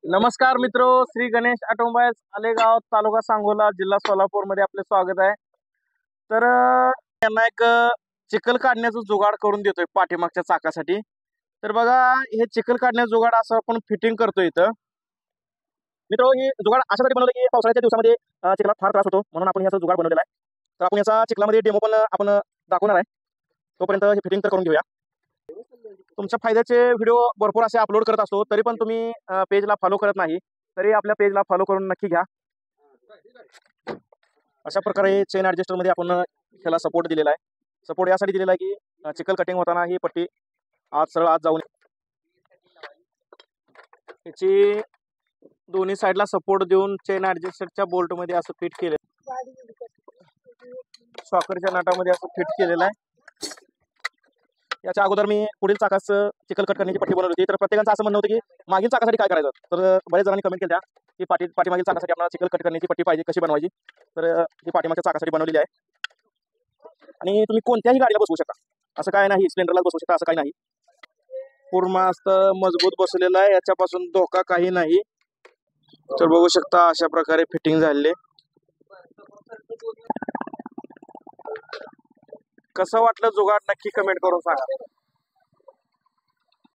नमस्कार मित्रो, श्री गणेश ऑटोमोबाईल्स आलेगाव, तालुका सांगोला, जिल्हा सोलापूर मध्ये आपले स्वागत आहे। तर यांना एक चिखल काढण्याचं जुगाड करून देतोय पाठीमागच्या चाकासाठी। तर बघा, हे चिखल काढण्याचं जुगाड असं आपण फिटिंग करतोय इथं। मित्रो, हे जुगाड अशासाठी बनवलं की पावसाळ्याच्या दिवसामध्ये चिखलात फार त्रास होतो, म्हणून आपण याचा जुगाड बनवलेला आहे। तर आपण याचा चिखलामध्ये डेमो पण आपण दाखवणार आहे, तोपर्यंत हे फिटिंग तर करून घेऊया। तुमच्या फायद्याचे व्हिडिओ भरपूर असे अपलोड करत असतो, तरी पण तुम्ही पेजला फॉलो करत नाही, तरी आपल्या पेजला फॉलो करून नक्की घ्या। अशा प्रकारे चेन ॲडजस्टर मध्ये आपण ह्याला सपोर्ट दिलेला आहे। सपोर्ट यासाठी दिलेला आहे की चिखल कटिंग होताना ही पट्टी आत सरळ आत जाऊन याची दोन्ही साईडला सपोर्ट देऊन चेन ॲडजस्टरच्या बोल्ट मध्ये असं फिट केलं, शॉकरच्या नाटामध्ये असं फिट केलेलं आहे। याच्या अगोदर मी पुढील चाकास चिखल कट करण्याची पट्टी बनवली होती। तर प्रत्येकाचं असं म्हणणं होतं की मागील चाकासाठी काय करायचं, तर बरेच जणांनी कमेंट केल्या की पाठीमागील चाकासाठी आपल्याला चिखल कट करण्याची पट्टी पाहिजे, कशी बनवायची। तर ही पाठीमागच्या चाकासाठी बनवलेली आहे आणि तुम्ही कोणत्याही गाडीला बसवू शकता, असं काय नाही, स्प्लेंडरला बसवू शकता असं काही नाही। पूर्ण असं मजबूत बसलेलं आहे, याच्यापासून धोका काही नाही। तर बघू शकता अशा प्रकारे फिटिंग झालेले। कसं वाटलं जुगाड नक्की कमेंट करून सांगा।